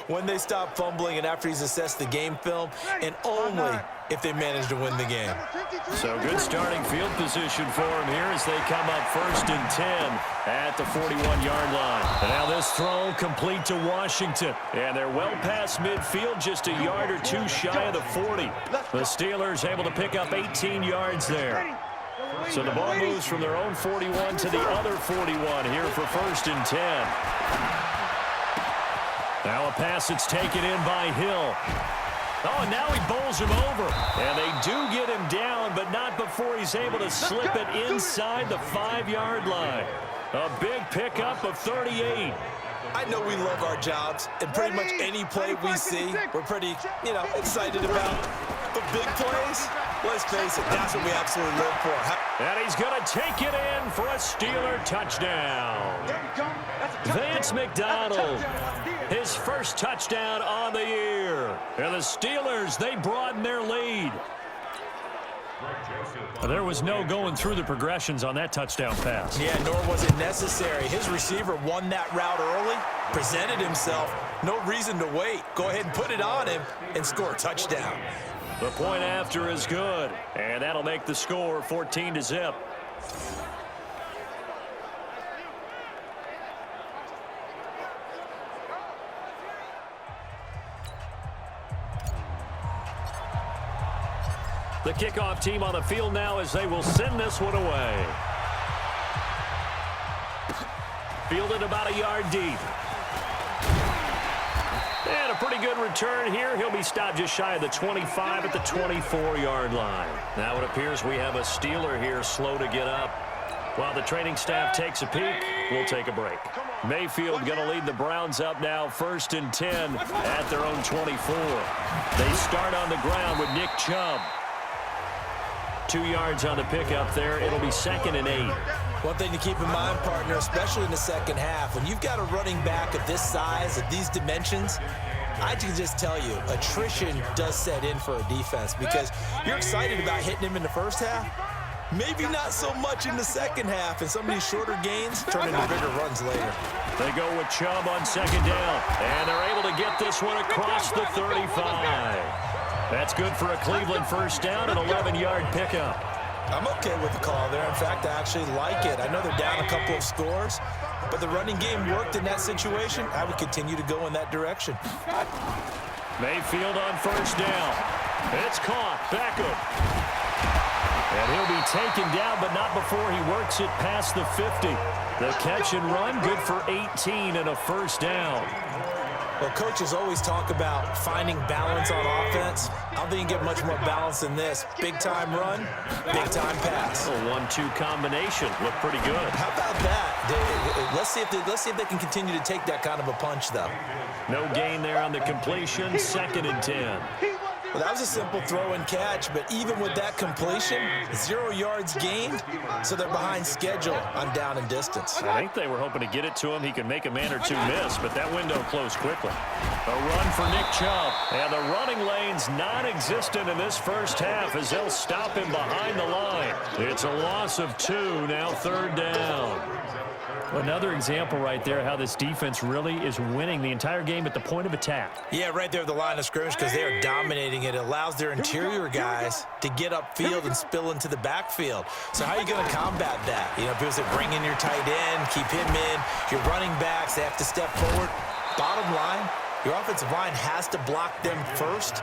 When they stop fumbling and after he's assessed the game film, and only if they manage to win the game. So good starting field position for him here as they come up 1st and 10 at the 41-yard line. And now this throw complete to Washington. And they're well past midfield, just a yard or two shy of the 40. The Steelers able to pick up 18 yards there. So the ball moves from their own 41 to the other 41 here for 1st and 10. Now a pass that's taken in by Hill. Oh, and now he bowls him over. And they do get him down, but not before he's able to slip it inside the 5-yard line. A big pickup of 38. I know we love our jobs, and pretty much any play we see, we're pretty, excited about. But big plays, let's face it, that's what we absolutely live for. And he's going to take it in for a Steeler touchdown. Vance McDonald, his first touchdown on the year. And the Steelers, they broaden their lead. There was no going through the progressions on that touchdown pass. Yeah, nor was it necessary. His receiver won that route early, presented himself, no reason to wait. Go ahead and put it on him and score a touchdown. The point after is good, and that'll make the score 14-0. The kickoff team on the field now as they will send this one away. Fielded about a yard deep. And a pretty good return here. He'll be stopped just shy of the 25 at the 24-yard line. Now it appears we have a Steeler here slow to get up. While the training staff takes a peek, we'll take a break. Mayfield going to lead the Browns up now 1st and 10 at their own 24. They start on the ground with Nick Chubb. 2 yards on the pickup there. It'll be 2nd and 8. One thing to keep in mind, partner, especially in the second half, when you've got a running back of this size, of these dimensions, I can just tell you, attrition does set in for a defense because you're excited about hitting him in the first half. Maybe not so much in the second half, and some of these shorter gains turn into bigger runs later. They go with Chubb on 2nd down, and they're able to get this one across the 35. That's good for a Cleveland first down, an 11-yard pickup. I'm okay with the call there. In fact, I actually like it. I know they're down a couple of scores, but the running game worked in that situation. I would continue to go in that direction. Mayfield on 1st down. It's caught. Beckham. And he'll be taken down, but not before he works it past the 50. The catch and run, good for 18 and a first down. Well, coaches always talk about finding balance on offense. I don't think you get much more balance than this. Big-time run, big-time pass. A 1-2 combination. Looked pretty good. How about that? Let's see if they can continue to take that kind of a punch, though. No gain there on the completion. 2nd and 10. Well, that was a simple throw and catch, but even with that completion, 0 yards gained, so they're behind schedule on down and distance. I think they were hoping to get it to him. He could make a man or two miss, but that window closed quickly. A run for Nick Chubb, and the running lane's non-existent in this first half as they'll stop him behind the line. It's a loss of 2, now 3rd down. Another example right there how this defense really is winning the entire game at the point of attack. Yeah, right there at the line of scrimmage because they are dominating it. It allows their interior guys to get upfield and spill into the backfield. So how are you going to combat that? Because they bring in your tight end, keep him in. Your running backs, they have to step forward. Bottom line, your offensive line has to block them first.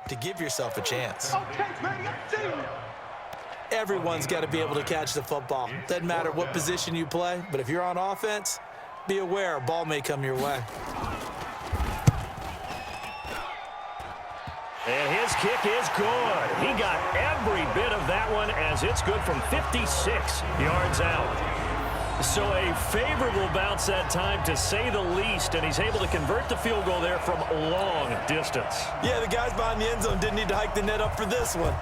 to give yourself a chance. Everyone's got to be able to catch the football. Doesn't matter what position you play, but if you're on offense, be aware a ball may come your way. And his kick is good. He got every bit of that one as it's good from 56 yards out. So a favorable bounce that time, to say the least, and he's able to convert the field goal there from a long distance. Yeah, the guys behind the end zone didn't need to hike the net up for this one.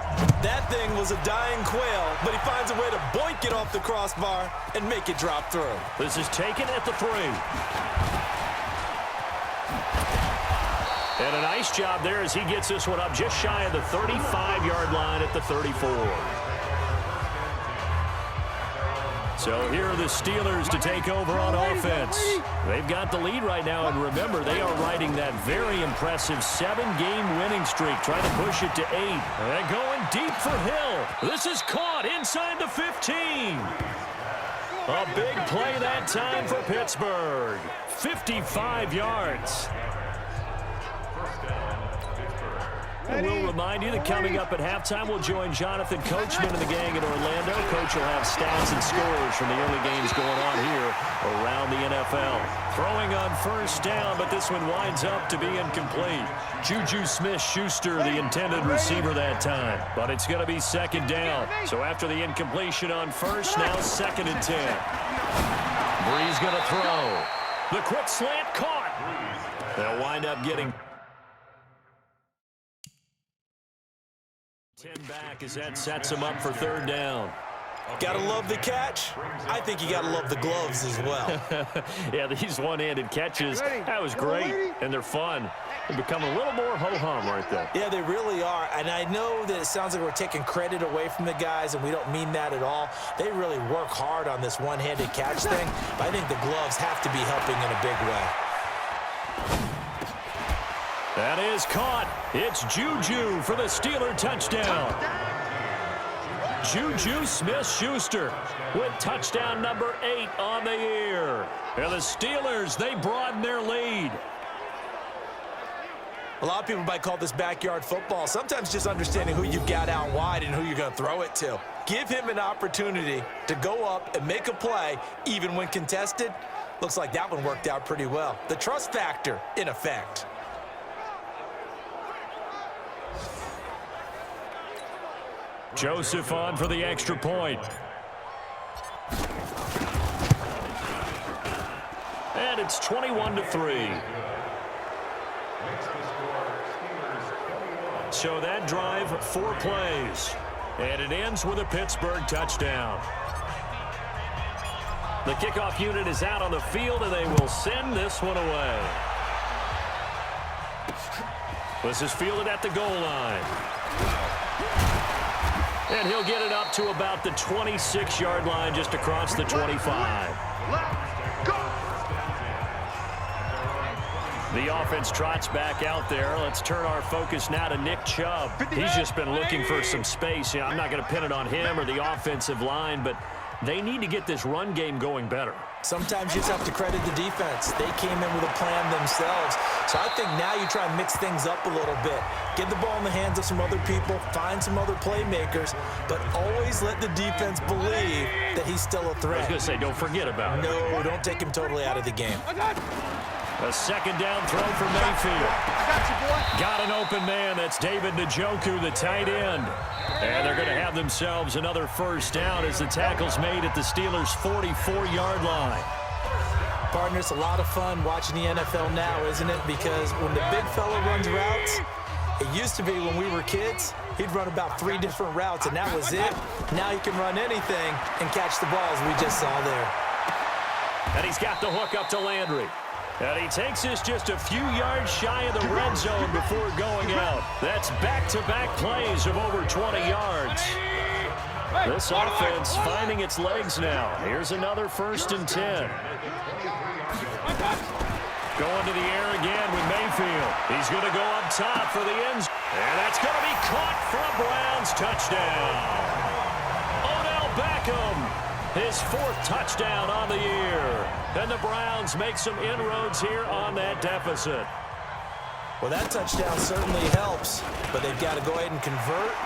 That thing was a dying quail, but he finds a way to boink it off the crossbar and make it drop through. This is taken at the 3. And a nice job there as he gets this one up just shy of the 35-yard line at the 34. So here are the Steelers to take over on offense. They've got the lead right now, and remember, they are riding that very impressive 7-game winning streak, trying to push it to 8. And going deep for Hill. This is caught inside the 15. A big play that time for Pittsburgh. 55 yards. And we'll remind you that coming up at halftime, we'll join Jonathan Coachman and the gang in Orlando. Coach will have stats and scores from the early games going on here around the NFL. Throwing on first down, but this one winds up to be incomplete. Juju Smith-Schuster, the intended receiver that time. But it's going to be second down. So after the incompletion on first, now second and 10. Bree's going to throw. The quick slant caught. They'll wind up getting 10 back as that sets him up for third down. Gotta love the catch. I think you gotta love the gloves as well. Yeah, these one-handed catches, that was great, and they're fun. They become a little more ho-hum, aren't they? Yeah, they really are. And I know that it sounds like we're taking credit away from the guys, and we don't mean that at all. They really work hard on this one-handed catch thing, but I think the gloves have to be helping in a big way. That is caught. It's Juju for the Steeler touchdown. Juju Smith-Schuster with touchdown number 8 on the year. And the Steelers, they broaden their lead. A lot of people might call this backyard football. Sometimes just understanding who you've got out wide and who you're going to throw it to. Give him an opportunity to go up and make a play, even when contested. Looks like that one worked out pretty well. The trust factor in effect. Joseph on for the extra point. And it's 21-3. So that drive, 4 plays. And it ends with a Pittsburgh touchdown. The kickoff unit is out on the field, and they will send this one away. This is fielded at the goal line. And he'll get it up to about the 26-yard line, just across the 25. The offense trots back out there. Let's turn our focus now to Nick Chubb. He's just been looking for some space. I'm not going to pin it on him or the offensive line, but they need to get this run game going better. Sometimes you just have to credit the defense. They came in with a plan themselves. So I think now you try and mix things up a little bit. Get the ball in the hands of some other people, find some other playmakers, but always let the defense believe that he's still a threat. I was going to say, don't forget about it. No, don't take him totally out of the game. A second down throw for Mayfield. Got an open man. That's David Njoku, the tight end. And they're going to have themselves another first down as the tackle's made at the Steelers' 44-yard line. Partner, it's a lot of fun watching the NFL now, isn't it? Because when the big fella runs routes, it used to be when we were kids, he'd run about 3 different routes, and that was it. Now he can run anything and catch the balls we just saw there. And he's got the hook up to Landry. And he takes this just a few yards shy of the red zone before going out. That's back-to-back plays of over 20 yards. This offense finding its legs now. Here's another 1st and 10. Going to the air again with Mayfield. He's going to go up top for the end zone. And that's going to be caught for a Browns touchdown. Odell Beckham, his 4th touchdown on the year. And the Browns make some inroads here on that deficit. Well, that touchdown certainly helps, but they've got to go ahead and convert,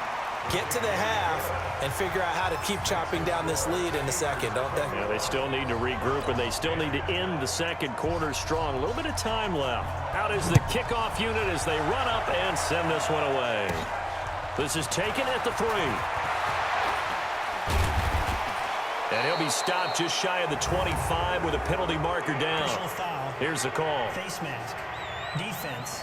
get to the half, and figure out how to keep chopping down this lead in the second, don't they? Yeah, they still need to regroup, and they still need to end the second quarter strong. A little bit of time left. Out is the kickoff unit as they run up and send this one away. This is taken at the 3. And he'll be stopped just shy of the 25 with a penalty marker down. Foul. Here's the call. Face mask. Defense.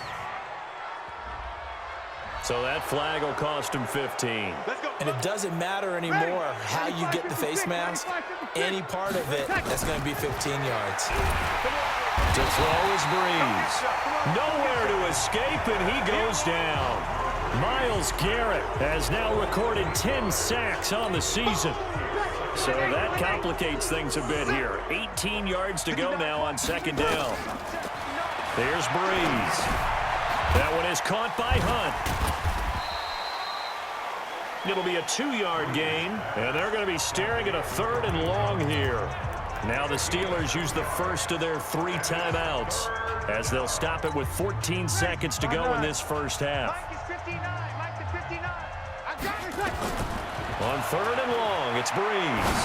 So that flag will cost him 15. And it doesn't matter anymore how you get the face mask. Any part of it, that's going to be 15 yards. To throw is Breeze. Nowhere to escape, and he goes down. Myles Garrett has now recorded 10 sacks on the season. So that complicates things a bit here. 18 yards to go now on second down. There's Breeze. That one is caught by Hunt. It'll be a 2-yard gain, and they're going to be staring at a 3rd and long here. Now the Steelers use the first of their 3 timeouts as they'll stop it with 14 seconds to go in this first half. On 3rd and long, it's Breeze.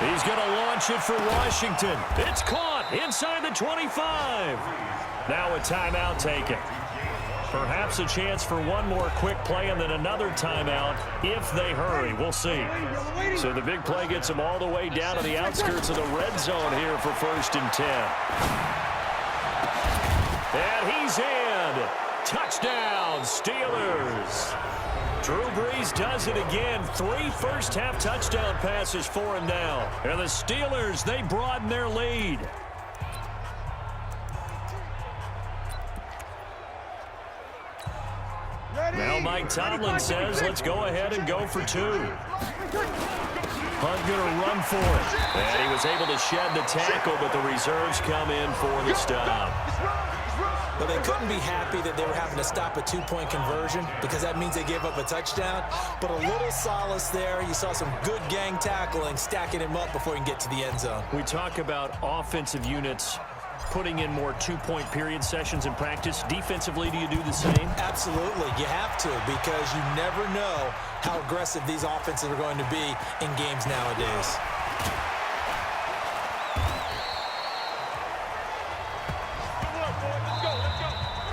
He's going to launch it for Washington. It's caught inside the 25. Now a timeout taken. Perhaps a chance for one more quick play and then another timeout if they hurry. We'll see. So the big play gets them all the way down to the outskirts of the red zone here for 1st and 10. And he's in. Touchdown, Steelers. Drew Brees does it again. 3 first-half touchdown passes for him now. And the Steelers, they broaden their lead. Now Mike Tomlin says, let's go ahead and go for 2. Hunt going to run for it. And he was able to shed the tackle, but the reserves come in for the stop. Well, they couldn't be happy that they were having to stop a 2-point conversion because that means they gave up a touchdown. But a little solace there. You saw some good gang tackling, stacking him up before he can get to the end zone. We talk about offensive units putting in more 2-point period sessions in practice. Defensively, do you do the same? Absolutely. You have to because you never know how aggressive these offenses are going to be in games nowadays.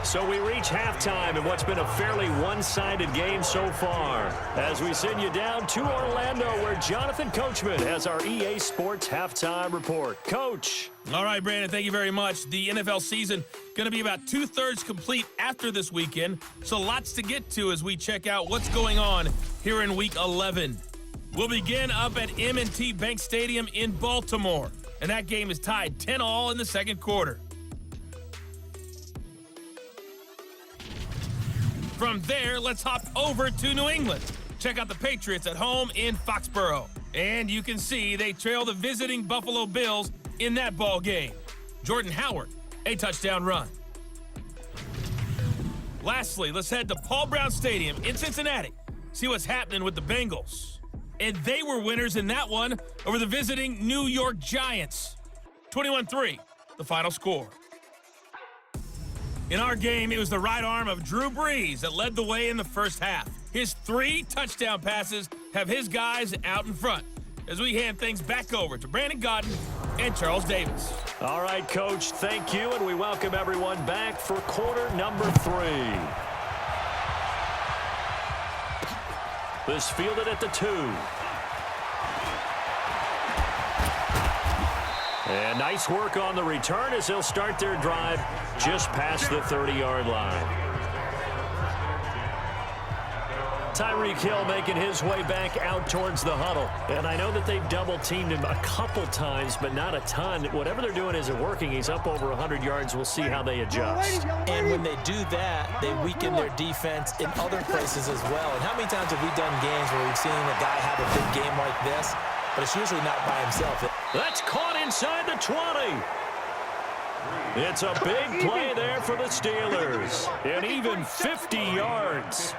So we reach halftime in what's been a fairly one-sided game so far. As we send you down to Orlando, where Jonathan Coachman has our EA Sports Halftime Report. Coach. All right, Brandon, thank you very much. The NFL season going to be about 2/3 complete after this weekend, so lots to get to as we check out what's going on here in Week 11. We'll begin up at M&T Bank Stadium in Baltimore, and that game is tied 10-all in the second quarter. From there, let's hop over to New England. Check out the Patriots at home in Foxborough. And you can see they trail the visiting Buffalo Bills in that ball game. Jordan Howard, a touchdown run. Lastly, let's head to Paul Brown Stadium in Cincinnati. See what's happening with the Bengals. And they were winners in that one over the visiting New York Giants. 21-3, the final score. In our game, it was the right arm of Drew Brees that led the way in the first half. His 3 touchdown passes have his guys out in front as we hand things back over to Brandon Gaudin and Charles Davis. All right, Coach, thank you, and we welcome everyone back for quarter number 3. This fielded at the 2. And nice work on the return as they'll start their drive just past the 30-yard line. Tyreek Hill making his way back out towards the huddle. And I know that they've double-teamed him a couple times, but not a ton. Whatever they're doing isn't working. He's up over 100 yards. We'll see how they adjust. And when they do that, they weaken their defense in other places as well. And how many times have we done games where we've seen a guy have a big game like this, but it's usually not by himself. That's caught inside the 20. It's a big play there for the Steelers. And even 50 yards.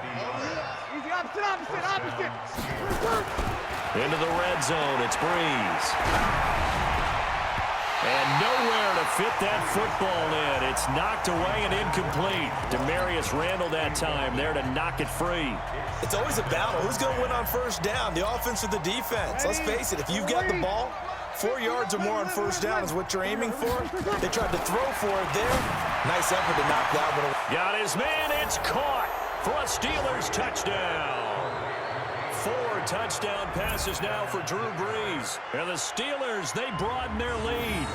Into the red zone, it's Breeze. And nowhere to fit that football in. It's knocked away and incomplete. Demarius Randall that time there to knock it free. It's always a battle. Who's going to win on first down, the offense or the defense? Let's face it, if you've got the ball, 4 yards or more on first down is what you're aiming for. They tried to throw for it there. Nice effort to knock that one away. Got his man. It's caught for a Steelers touchdown. 4 touchdown passes now for Drew Brees. And the Steelers, they broaden their lead.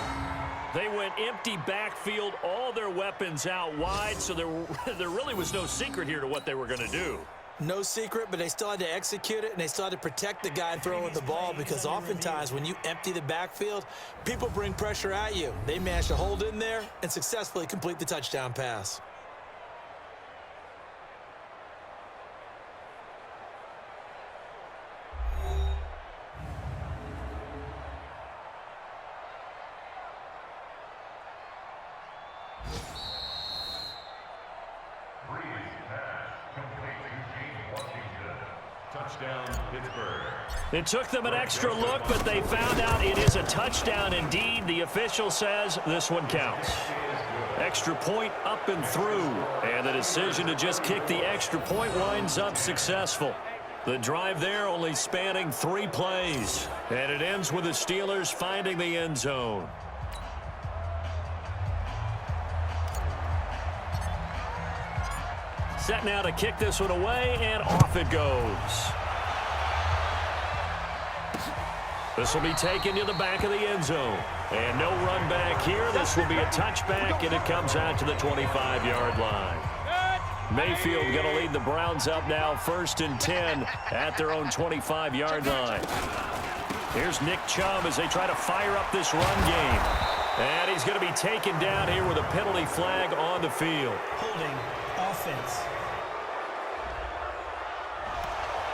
They went empty backfield, all their weapons out wide, so there really was no secret here to what they were going to do. No secret, but they still had to execute it, and they still had to protect the guy throwing the ball, because oftentimes when you empty the backfield, people bring pressure at you. They managed to hold in there and successfully complete the touchdown pass. It took them an extra look, but they found out it is a touchdown indeed. The official says this one counts. Extra point up and through. And the decision to just kick the extra point winds up successful. The drive there only spanning 3 plays. And it ends with the Steelers finding the end zone. Set now to kick this one away, and off it goes. This will be taken to the back of the end zone. And no run back here. This will be a touchback, and it comes out to the 25-yard line. Mayfield going to lead the Browns up now, 1st and 10 at their own 25-yard line. Here's Nick Chubb as they try to fire up this run game. And he's going to be taken down here with a penalty flag on the field. Holding offense.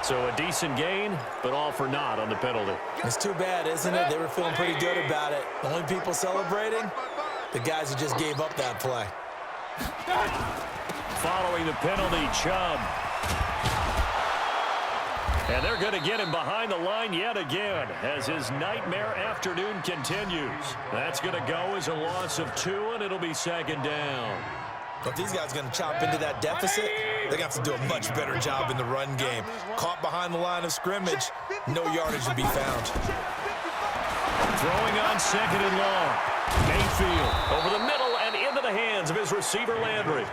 So a decent gain, but all for naught on the penalty. It's too bad, isn't it? They were feeling pretty good about it. The only people celebrating, the guys who just gave up that play. Following the penalty, Chubb. And they're going to get him behind the line yet again as his nightmare afternoon continues. That's going to go as a loss of 2, and it'll be 2nd down. If these guys are going to chop into that deficit, they're going to have to do a much better job in the run game. Caught behind the line of scrimmage, no yardage to be found. Throwing on 2nd and long. Mayfield over the middle and into the hands of his receiver Landry.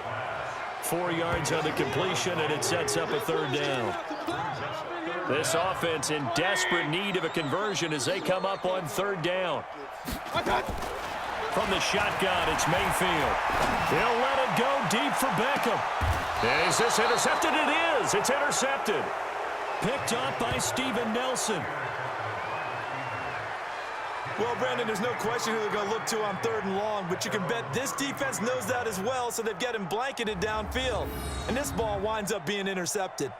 4 yards on the completion, and it sets up a 3rd down. This offense in desperate need of a conversion as they come up on 3rd down. From the shotgun, it's Mayfield. He'll let it go deep for Beckham. Is this intercepted? It is. It's intercepted. Picked up by Steven Nelson. Well, Brandon, there's no question who they're going to look to on 3rd and long, but you can bet this defense knows that as well, so they've got him blanketed downfield. And this ball winds up being intercepted.